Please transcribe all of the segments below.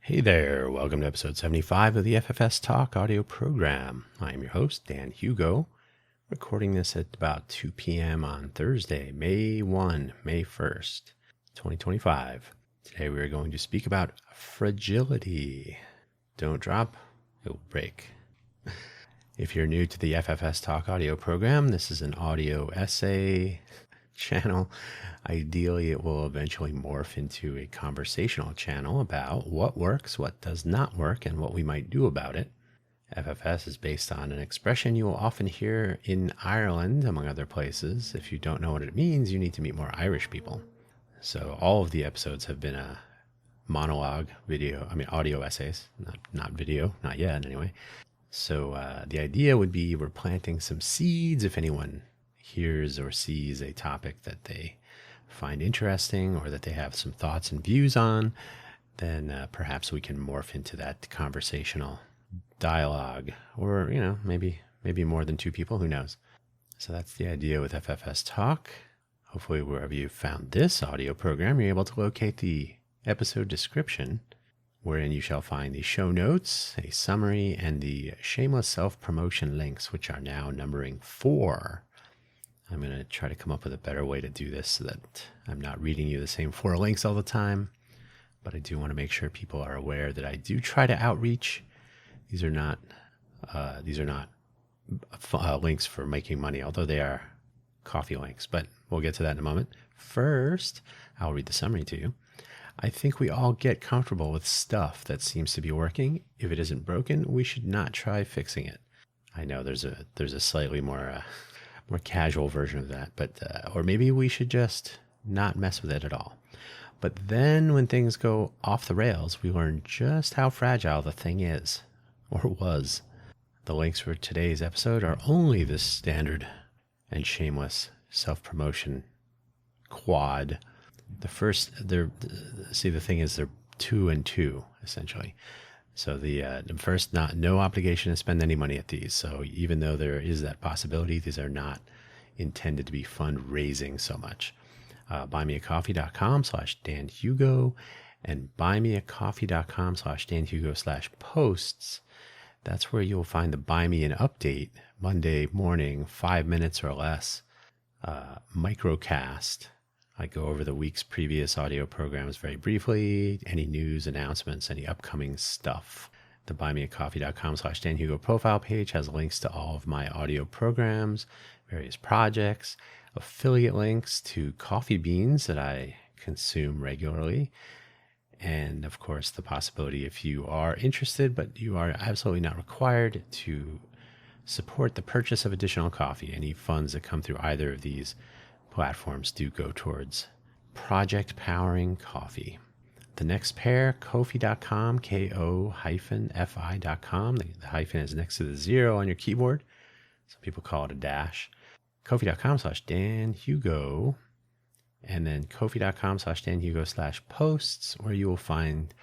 Hey there, welcome to episode 75 of the FFS Talk audio program. I am your host, Dan Hugo, recording this at about 2 p.m. on Thursday, May 1st, 2025. Today we are going to speak about fragility. Don't drop, it will break. If you're new to the FFS Talk audio program, this is an audio essay channel. Ideally, it will eventually morph into a conversational channel about what works, what does not work, and what we might do about it. FFS is based on an expression you will often hear in Ireland, among other places. If you don't know what it means, you need to meet more Irish people. So all of the episodes have been a monologue, audio essays, not video, not yet anyway. So the idea would be we're planting some seeds. If anyone hears or sees a topic that they find interesting or that they have some thoughts and views on, then perhaps we can morph into that conversational dialogue, or maybe more than two people, who knows. So that's the idea with FFS Talk. Hopefully wherever you found this audio program, you're able to locate the episode description, wherein you shall find the show notes, a summary, and the shameless self-promotion links, which are now numbering 4. I'm going to try to come up with a better way to do this so that I'm not reading you the same 4 links all the time. But I do want to make sure people are aware that I do try to outreach. These are not links for making money, although they are coffee links. But we'll get to that in a moment. First, I'll read the summary to you. I think we all get comfortable with stuff that seems to be working. If it isn't broken, we should not try fixing it. I know there's a slightly more casual version of that, but or maybe we should just not mess with it at all. But then when things go off the rails, we learn just how fragile the thing is, or was. The links for today's episode are only the standard and shameless self-promotion quad. The thing is they're 2 and 2, essentially. So the first, no obligation to spend any money at these. So even though there is that possibility, these are not intended to be fundraising so much. buymeacoffee.com/DanHugo and buymeacoffee.com/DanHugo/posts. That's where you'll find the Buy Me an Update Monday morning, 5 minutes or less microcast. I go over the week's previous audio programs very briefly, any news, announcements, any upcoming stuff. The buymeacoffee.com/DanHugo profile page has links to all of my audio programs, various projects, affiliate links to coffee beans that I consume regularly, and of course the possibility, if you are interested, but you are absolutely not required, to support the purchase of additional coffee. Any funds that come through either of these platforms do go towards project powering coffee. The next pair, Ko-fi.com, Ko-fi.com. The hyphen is next to the 0 on your keyboard. Some people call it a dash. Ko-fi.com/DanHugo. And then Ko-fi.com/DanHugo/posts, where you will find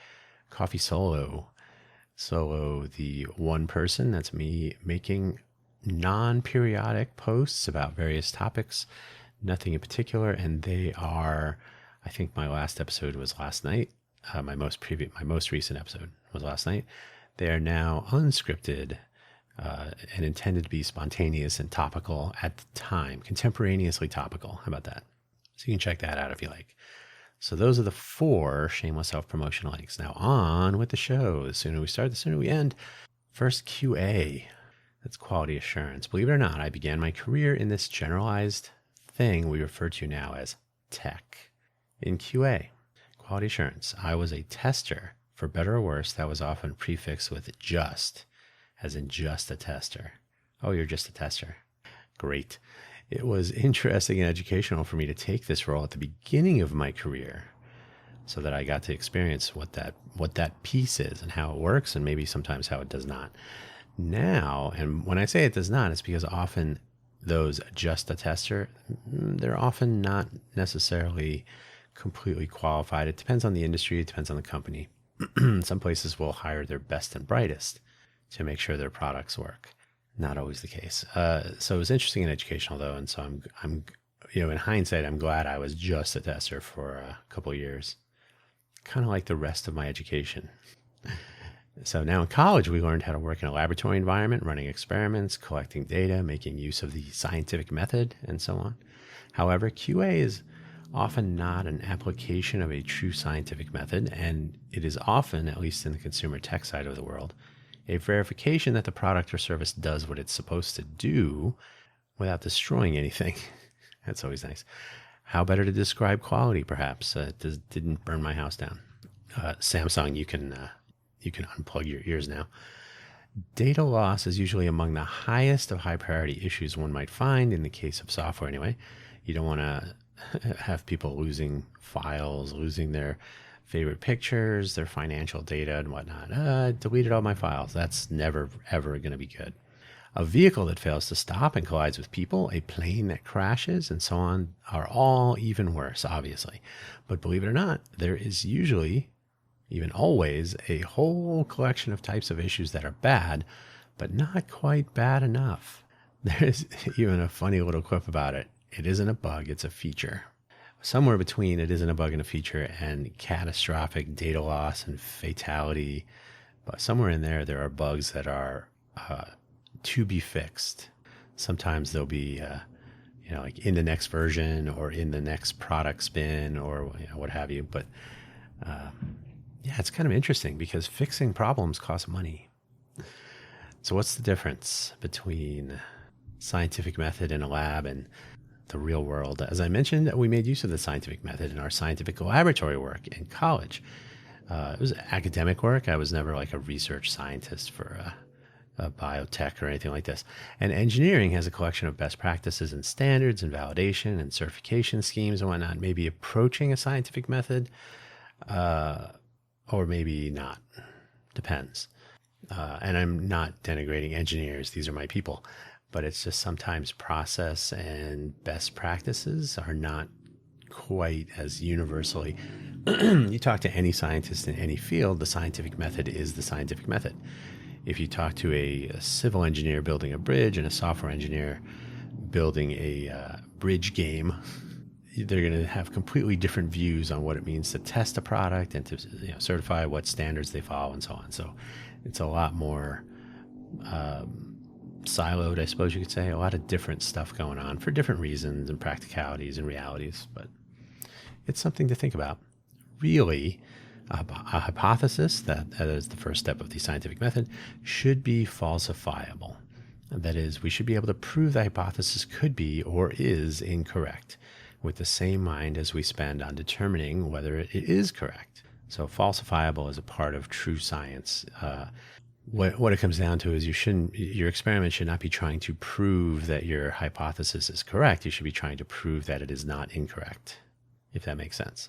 Coffee Solo. Solo, the one person, that's me, making non-periodic posts about various topics. Nothing in particular, and they are, I think my last episode was last night. My most recent episode was last night. They are now unscripted and intended to be spontaneous and topical at the time, contemporaneously topical. How about that? So you can check that out if you like. So those are the 4 shameless self-promotion links. Now on with the show. The sooner we start, the sooner we end. First, QA. That's quality assurance. Believe it or not, I began my career in this generalized thing we refer to now as tech. In QA, quality assurance, I was a tester. For better or worse, that was often prefixed with just, as in just a tester. Oh, you're just a tester. Great. It was interesting and educational for me to take this role at the beginning of my career, so that I got to experience what that piece is and how it works, and maybe sometimes how it does not. Now, and when I say it does not, it's because often those just a tester, they're often not necessarily completely qualified. It depends on the industry. It depends on the company. Some places will hire their best and brightest to make sure their products work. Not always the case. So it was interesting and educational, though. And so I'm in hindsight, I'm glad I was just a tester for a couple of years. Kind of like the rest of my education. So now in college, we learned how to work in a laboratory environment, running experiments, collecting data, making use of the scientific method, and so on. However, QA is often not an application of a true scientific method, and it is often, at least in the consumer tech side of the world, a verification that the product or service does what it's supposed to do without destroying anything. That's always nice. How better to describe quality, perhaps? It didn't burn my house down. Samsung, you can unplug your ears now. Data loss is usually among the highest of high priority issues one might find in the case of software anyway. You don't want to have people losing files, losing their favorite pictures, their financial data and whatnot. Deleted all my files. That's never, ever going to be good. A vehicle that fails to stop and collides with people, a plane that crashes, and so on are all even worse, obviously. But believe it or not, there is usually, even always, a whole collection of types of issues that are bad, but not quite bad enough. There's even a funny little quip about it. It isn't a bug, it's a feature. Somewhere between it isn't a bug and a feature and catastrophic data loss and fatality, but somewhere in there are bugs that are to be fixed. Sometimes they'll be, like in the next version or in the next product spin or what have you. But yeah, it's kind of interesting because fixing problems costs money. So what's the difference between scientific method in a lab and the real world? As I mentioned, we made use of the scientific method in our scientific laboratory work in college. It was academic work. I was never like a research scientist for a biotech or anything like this. And engineering has a collection of best practices and standards and validation and certification schemes and whatnot, maybe approaching a scientific method, or maybe not. Depends. And I'm not denigrating engineers. These are my people. But it's just sometimes process and best practices are not quite as universally. You talk to any scientist in any field, the scientific method is the scientific method. If you talk to a civil engineer building a bridge and a software engineer building a bridge game, they're going to have completely different views on what it means to test a product and to certify what standards they follow and so on. So it's a lot more siloed, I suppose you could say. A lot of different stuff going on for different reasons and practicalities and realities. But it's something to think about. Really, a hypothesis, that is the first step of the scientific method, should be falsifiable. That is, we should be able to prove the hypothesis could be or is incorrect with the same mind as we spend on determining whether it is correct. So falsifiable is a part of true science. What it comes down to is your experiment should not be trying to prove that your hypothesis is correct. You should be trying to prove that it is not incorrect, if that makes sense.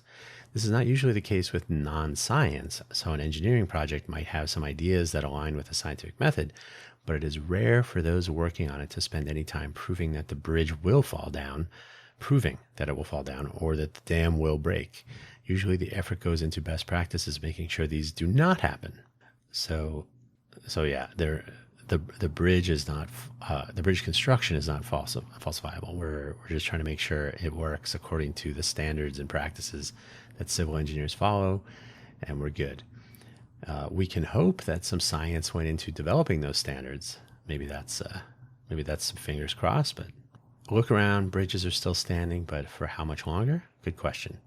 This is not usually the case with non-science. So an engineering project might have some ideas that align with the scientific method, but it is rare for those working on it to spend any time proving that the bridge will fall down, proving that it will fall down, or that the dam will break. Usually the effort goes into best practices, making sure these do not happen. So yeah, the bridge is not the bridge construction is not falsifiable. We're just trying to make sure it works according to the standards and practices that civil engineers follow, and we're good. We can hope that some science went into developing those standards. Maybe that's some fingers crossed. But look around, bridges are still standing, but for how much longer? Good question.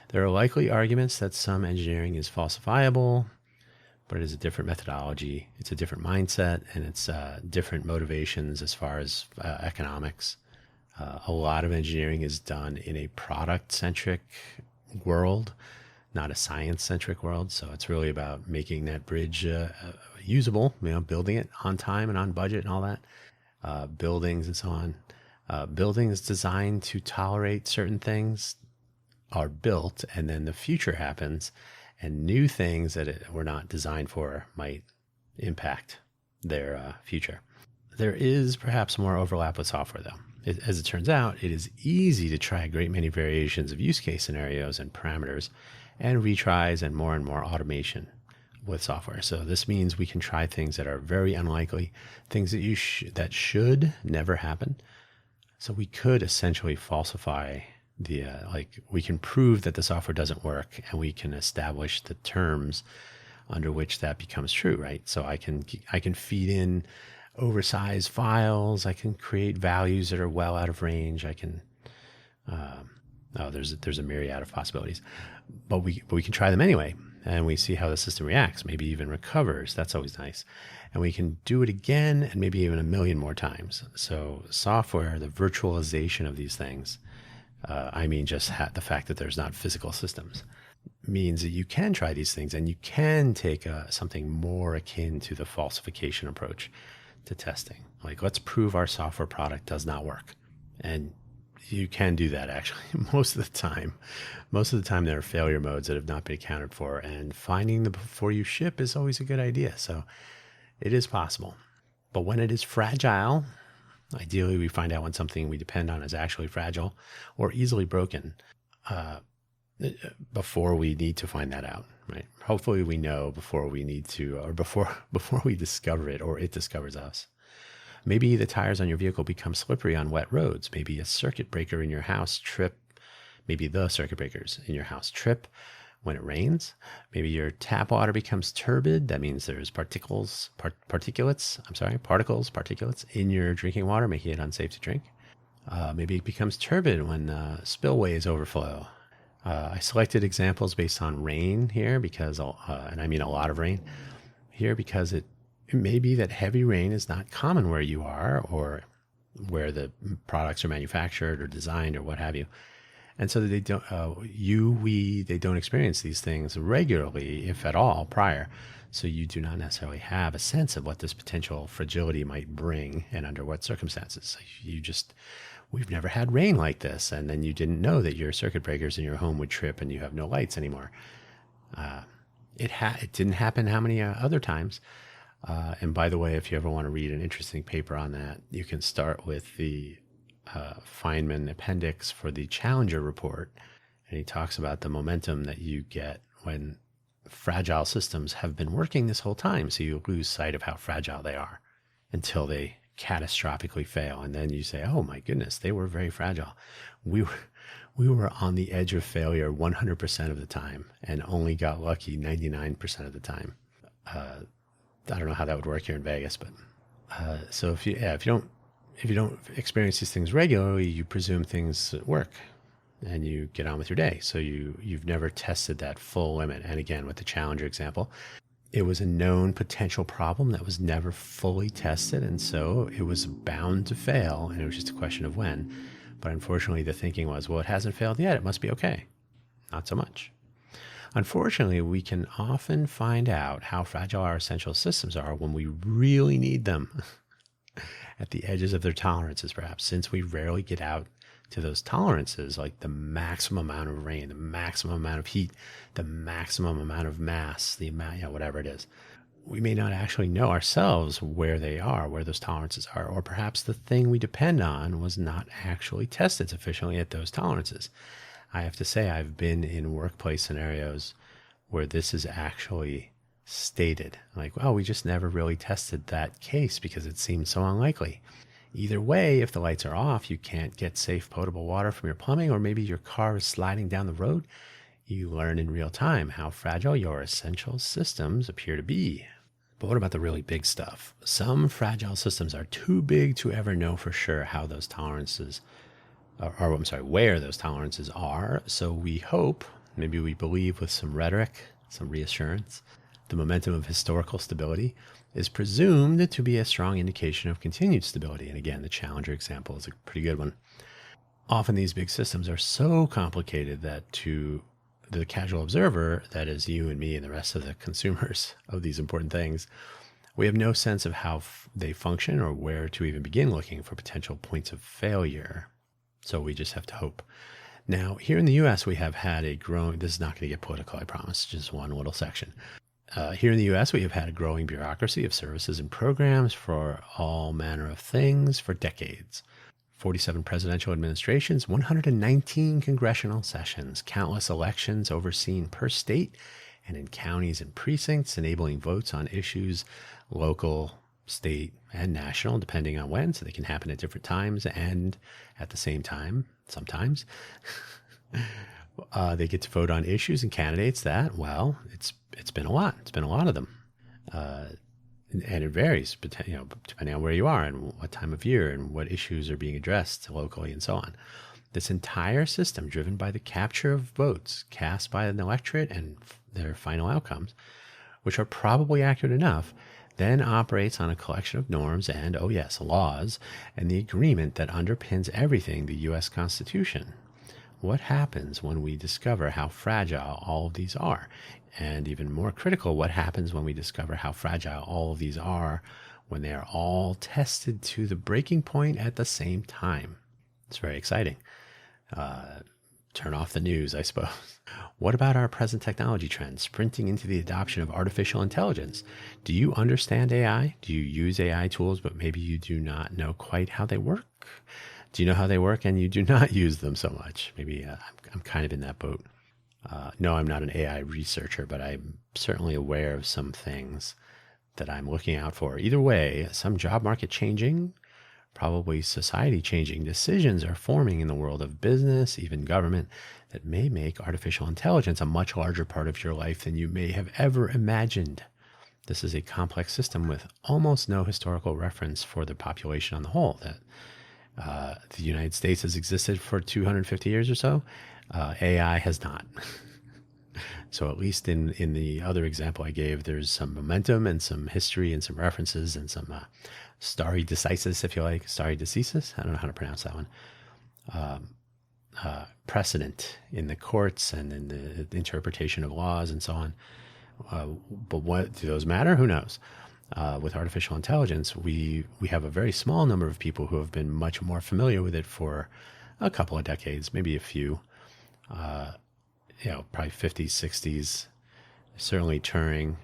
There are likely arguments that some engineering is falsifiable, but it is a different methodology. It's a different mindset, and it's different motivations as far as economics. A lot of engineering is done in a product-centric world, not a science-centric world. So it's really about making that bridge usable, building it on time and on budget and all that. Buildings and so on. Buildings designed to tolerate certain things are built, and then the future happens, and new things that were not designed for might impact their future. There is perhaps more overlap with software, though. As it turns out, it is easy to try a great many variations of use case scenarios and parameters, and retries and more automation with software. So this means we can try things that are very unlikely, things that that should never happen. So we could essentially falsify we can prove that the software doesn't work, and we can establish the terms under which that becomes true, right? So I can feed in oversized files. I can create values that are well out of range. I can there's a myriad of possibilities, but we can try them anyway, and we see how the system reacts, maybe even recovers. That's always nice. And we can do it again and maybe even a million more times. So software, the virtualization of these things, I mean just the fact that there's not physical systems, means that you can try these things and you can take something more akin to the falsification approach to testing. Like, let's prove our software product does not work. And you can do that actually most of the time. Most of the time there are failure modes that have not been accounted for, and finding them before you ship is always a good idea. So it is possible. But when it is fragile, ideally we find out when something we depend on is actually fragile or easily broken before we need to find that out, right? Hopefully we know before we need to, or before we discover it or it discovers us. Maybe the tires on your vehicle become slippery on wet roads. Maybe a circuit breaker in your house trip. Maybe the circuit breakers in your house trip when it rains. Maybe your tap water becomes turbid. That means there's particles in your drinking water, making it unsafe to drink. Maybe it becomes turbid when spillways overflow. I selected examples based on rain here because, and I mean a lot of rain here, because it may be that heavy rain is not common where you are or where the products are manufactured or designed or what have you. And so they don't, they don't experience these things regularly, if at all, prior. So you do not necessarily have a sense of what this potential fragility might bring and under what circumstances. We've never had rain like this. And then you didn't know that your circuit breakers in your home would trip and you have no lights anymore. It didn't happen how many other times? And by the way, if you ever want to read an interesting paper on that, you can start with the Feynman appendix for the Challenger report. And he talks about the momentum that you get when fragile systems have been working this whole time. So you lose sight of how fragile they are until they catastrophically fail. And then you say, oh my goodness, they were very fragile. We were on the edge of failure 100% of the time and only got lucky 99% of the time. I don't know how that would work here in Vegas, but so if you don't experience these things regularly, you presume things work and you get on with your day. So you've never tested that full limit. And again, with the Challenger example, it was a known potential problem that was never fully tested. And so it was bound to fail. And it was just a question of when. But unfortunately, the thinking was, well, it hasn't failed yet. It must be okay. Not so much. Unfortunately, we can often find out how fragile our essential systems are when we really need them at the edges of their tolerances, perhaps, since we rarely get out to those tolerances, like the maximum amount of rain, the maximum amount of heat, the maximum amount of mass, the amount, whatever it is. We may not actually know ourselves where they are, where those tolerances are, or perhaps the thing we depend on was not actually tested sufficiently at those tolerances. I have to say, I've been in workplace scenarios where this is actually stated. Like, well, we just never really tested that case because it seemed so unlikely. Either way, if the lights are off, you can't get safe potable water from your plumbing, or maybe your car is sliding down the road. You learn in real time how fragile your essential systems appear to be. But what about the really big stuff? Some fragile systems are too big to ever know for sure how those tolerances where those tolerances are. So we hope, maybe we believe with some rhetoric, some reassurance, the momentum of historical stability is presumed to be a strong indication of continued stability. And again, the Challenger example is a pretty good one. Often these big systems are so complicated that to the casual observer, that is you and me and the rest of the consumers of these important things, we have no sense of how they function or where to even begin looking for potential points of failure. So we just have to hope. Now, here in the U.S., we have had a growing, this is not going to get political, I promise, just one little section. Here in the U.S., we have had a growing bureaucracy of services and programs for all manner of things for decades. 47 presidential administrations, 119 congressional sessions, countless elections overseen per state and in counties and precincts, enabling votes on issues local, state, and national, depending on when, so they can happen at different times and at the same time, sometimes. They get to vote on issues and candidates that, well, it's been a lot. It's been a lot of them. And it varies, depending on where you are and what time of year and what issues are being addressed locally and so on. This entire system, driven by the capture of votes cast by an electorate and their final outcomes, which are probably accurate enough, then operates on a collection of norms and, oh yes, laws, and the agreement that underpins everything the U.S. Constitution. What happens when we discover how fragile all of these are? And even more critical, what happens when we discover how fragile all of these are when they are all tested to the breaking point at the same time? It's very exciting. Turn off the news, I suppose. What about our present technology trends, sprinting into the adoption of artificial intelligence? Do you understand AI? Do you use AI tools, but maybe you do not know quite how they work? Do you know how they work and you do not use them so much? Maybe I'm kind of in that boat. No, I'm not an AI researcher, but I'm certainly aware of some things that I'm looking out for. Either way, some job market changing, probably society changing decisions are forming in the world of business, even government, that may make artificial intelligence a much larger part of your life than you may have ever imagined. This is a complex system with almost no historical reference for the population on the whole. That the United States has existed for 250 years or so. AI has not. So at least in the other example I gave, there's some momentum and some history and some references and some stare decisis, if you like, stare decisis. I don't know how to pronounce that one. Precedent in the courts and in the interpretation of laws and so on. But what do those matter? Who knows? With artificial intelligence, we have a very small number of people who have been much more familiar with it for a couple of decades, maybe a few. Probably 50s, 60s, certainly Turing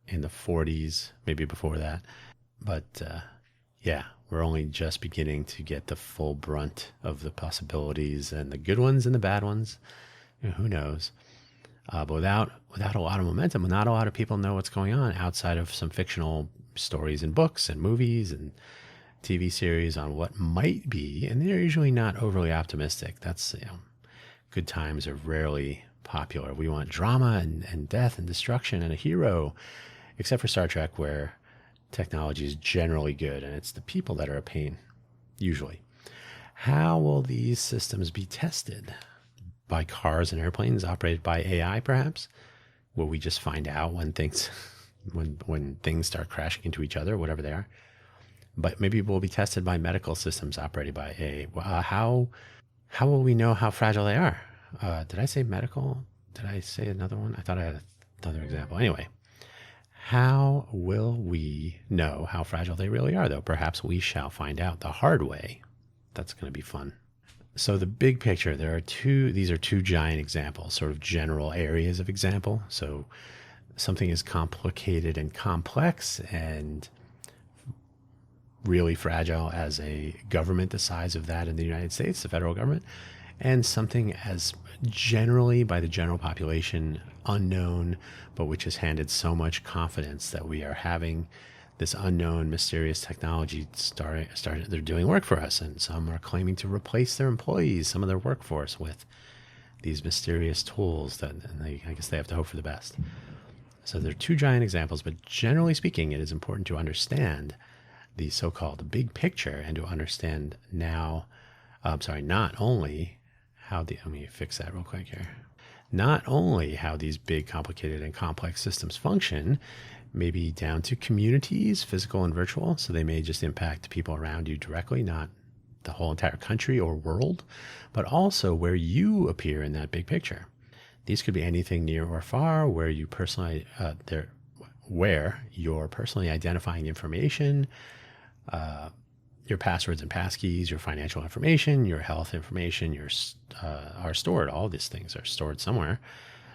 in the 40s, maybe before that. But we're only just beginning to get the full brunt of the possibilities and the good ones and the bad ones. Who knows? But without a lot of momentum, not a lot of people know what's going on outside of some fictional stories and books and movies and TV series on what might be, and they're usually not overly optimistic. That's, good times are rarely popular. We want drama and death and destruction and a hero, except for Star Trek, where technology is generally good and it's the people that are a pain, usually. How will these systems be tested? By cars and airplanes operated by AI, perhaps? Will we just find out when things start crashing into each other, whatever they are? But maybe we'll be tested by medical systems operated by AI. How will we know how fragile they are? Did I say medical? Did I say another one? I thought I had another example. Anyway, how will we know how fragile they really are, though? Perhaps we shall find out the hard way. That's going to be fun. So the big picture, these are two giant examples, sort of general areas of example. So something is complicated and complex and really fragile as a government the size of that in the United States, the federal government, and something as generally by the general population unknown, but which is handed so much confidence that we are having this unknown, mysterious technology they're doing work for us, and some are claiming to replace their employees, some of their workforce, with these mysterious tools I guess they have to hope for the best. So there are two giant examples, but generally speaking, it is important to understand the so-called big picture and to understand not only let me fix that real quick here. Not only how these big, complicated, and complex systems function, maybe down to communities, physical and virtual, so they may just impact people around you directly, not the whole entire country or world, but also where you appear in that big picture. These could be anything near or far, where you're personally identifying information, your passwords and passkeys, your financial information, your health information, are stored. All these things are stored somewhere.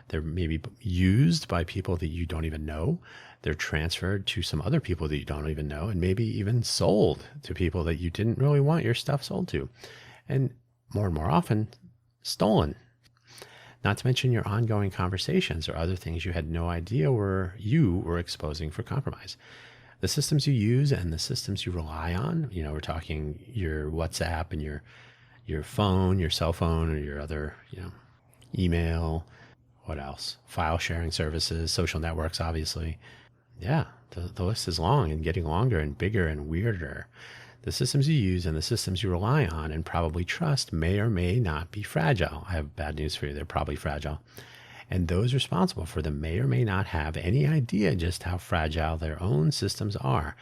They're maybe used by people that you don't even know. They're transferred to some other people that you don't even know, and maybe even sold to people that you didn't really want your stuff sold to. And more and more often, stolen. Not to mention your ongoing conversations or other things you had no idea you were exposing for compromise. The systems you use and the systems you rely on, we're talking your WhatsApp and your phone, your cell phone, or your other, email, what else? File sharing services, social networks, obviously. Yeah, the list is long and getting longer and bigger and weirder. The systems you use and the systems you rely on and probably trust may or may not be fragile. I have bad news for you. They're probably fragile. And those responsible for them may or may not have any idea just how fragile their own systems are.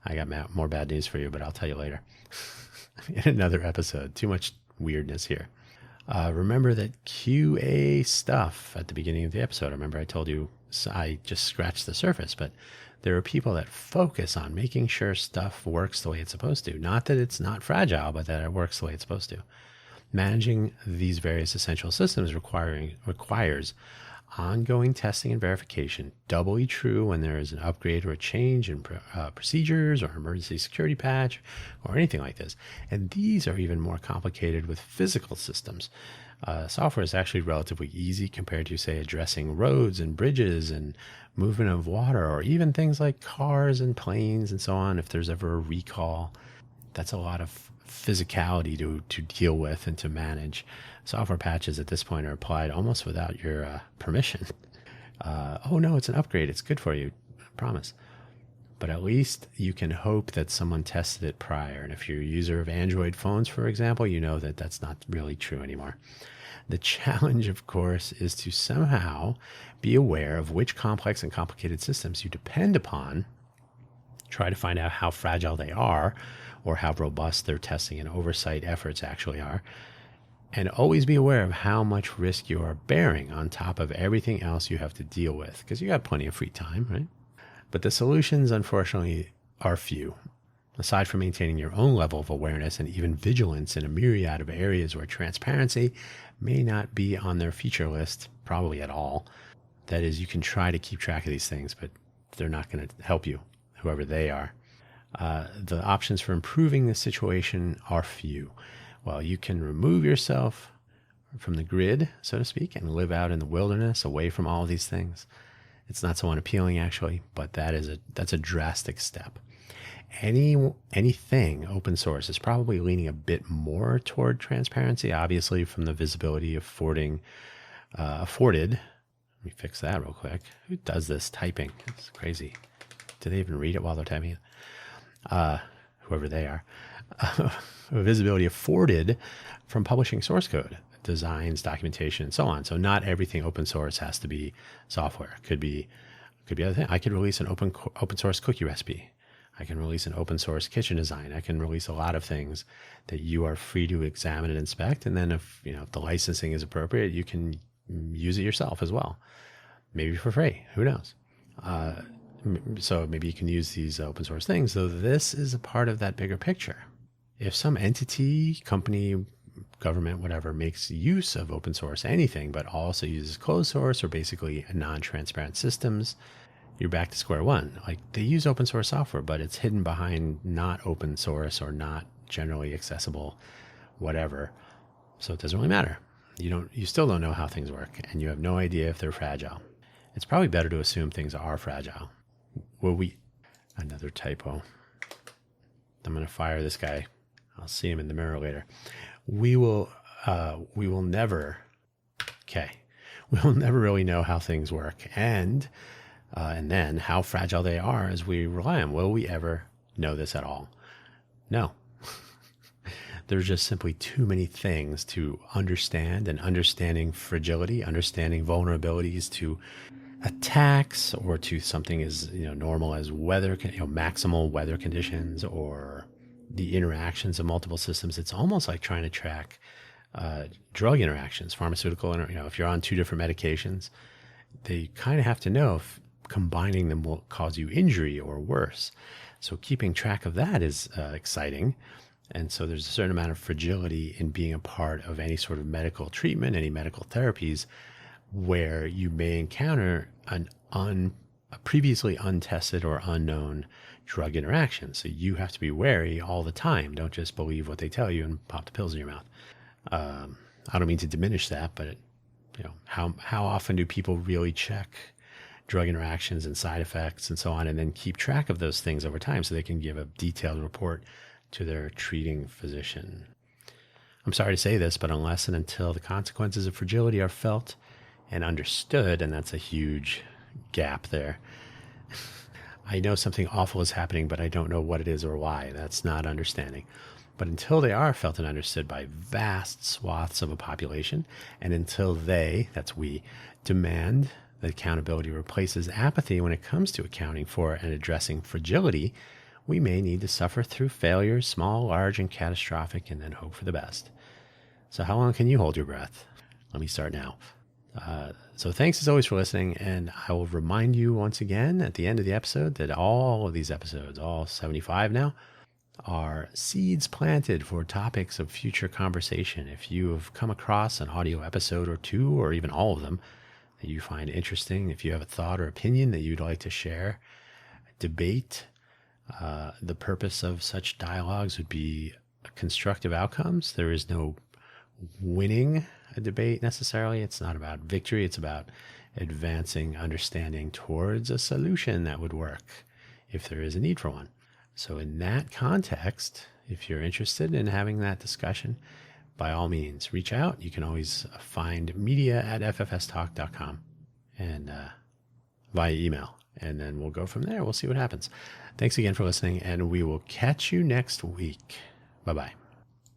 I got more bad news for you, but I'll tell you later in another episode. Too much weirdness here. Remember that QA stuff at the beginning of the episode. Remember I told you I just scratched the surface, but there are people that focus on making sure stuff works the way it's supposed to. Not that it's not fragile, but that it works the way it's supposed to. Managing these various essential systems requires ongoing testing and verification, doubly true when there is an upgrade or a change in procedures or emergency security patch or anything like this. And these are even more complicated with physical systems. Software is actually relatively easy compared to, say, addressing roads and bridges and movement of water, or even things like cars and planes and so on. If there's ever a recall, that's a lot of physicality to deal with and to manage. Software patches at this point are applied almost without your permission. Oh no, it's an upgrade. It's good for you. I promise. But at least you can hope that someone tested it prior. And if you're a user of Android phones, for example, you know that that's not really true anymore. The challenge, of course, is to somehow be aware of which complex and complicated systems you depend upon. Try to find out how fragile they are or how robust their testing and oversight efforts actually are. And always be aware of how much risk you are bearing on top of everything else you have to deal with, because you got plenty of free time, right? But the solutions, unfortunately, are few. Aside from maintaining your own level of awareness and even vigilance in a myriad of areas where transparency may not be on their feature list, probably at all. That is, you can try to keep track of these things, but they're not going to help you, whoever they are. The options for improving this situation are few. Well, you can remove yourself from the grid, so to speak, and live out in the wilderness away from all of these things. It's not so unappealing, actually, but that's a drastic step. Anything open source is probably leaning a bit more toward transparency, obviously, from the visibility afforded. Let me fix that real quick. Who does this typing? It's crazy. Do they even read it while they're typing it? Whoever they are. Visibility afforded from publishing source code, designs, documentation, and so on. So not everything open source has to be software. Could be other things. I could release an open source cookie recipe. I can release an open source kitchen design. I can release a lot of things that you are free to examine and inspect. And then if the licensing is appropriate, you can use it yourself as well. Maybe for free. Who knows? So maybe you can use these open source things. So this is a part of that bigger picture. If some entity, company, government, whatever, makes use of open source anything, but also uses closed source or basically non-transparent systems, you're back to square one. Like, they use open source software, but it's hidden behind not open source or not generally accessible, whatever. So it doesn't really matter. You still don't know how things work, and you have no idea if they're fragile. It's probably better to assume things are fragile. Another typo. I'm going to fire this guy. I'll see him in the mirror later. We will never really know how things work and then how fragile they are as we rely on. Will we ever know this at all? No. There's just simply too many things to understand, and understanding fragility, understanding vulnerabilities to attacks or to something as normal as weather, maximal weather conditions, or the interactions of multiple systems. It's almost like trying to track drug interactions, pharmaceutical. If you're on two different medications, they kind of have to know if combining them will cause you injury or worse. So keeping track of that is exciting. And so there's a certain amount of fragility in being a part of any sort of medical treatment, any medical therapies, where you may encounter a previously untested or unknown drug interaction. So you have to be wary all the time. Don't just believe what they tell you and pop the pills in your mouth. I don't mean to diminish that, but how often do people really check drug interactions and side effects and so on, and then keep track of those things over time so they can give a detailed report to their treating physician? I'm sorry to say this, but unless and until the consequences of fragility are felt and understood, and that's a huge gap there. I know something awful is happening, but I don't know what it is or why. That's not understanding. But until they are felt and understood by vast swaths of a population, and until they, that's we, demand that accountability replaces apathy when it comes to accounting for and addressing fragility, we may need to suffer through failures, small, large, and catastrophic, and then hope for the best. So how long can you hold your breath? Let me start now. So thanks as always for listening, and I will remind you once again at the end of the episode that all of these episodes, all 75 now, are seeds planted for topics of future conversation. If you have come across an audio episode or two, or even all of them, that you find interesting, if you have a thought or opinion that you'd like to share, debate, the purpose of such dialogues would be constructive outcomes. There is no winning a debate necessarily. It's not about victory. It's about advancing understanding towards a solution that would work if there is a need for one. So in that context, if you're interested in having that discussion, by all means, reach out. You can always find media@ffstalk.com and via email. And then we'll go from there. We'll see what happens. Thanks again for listening, and we will catch you next week. Bye-bye.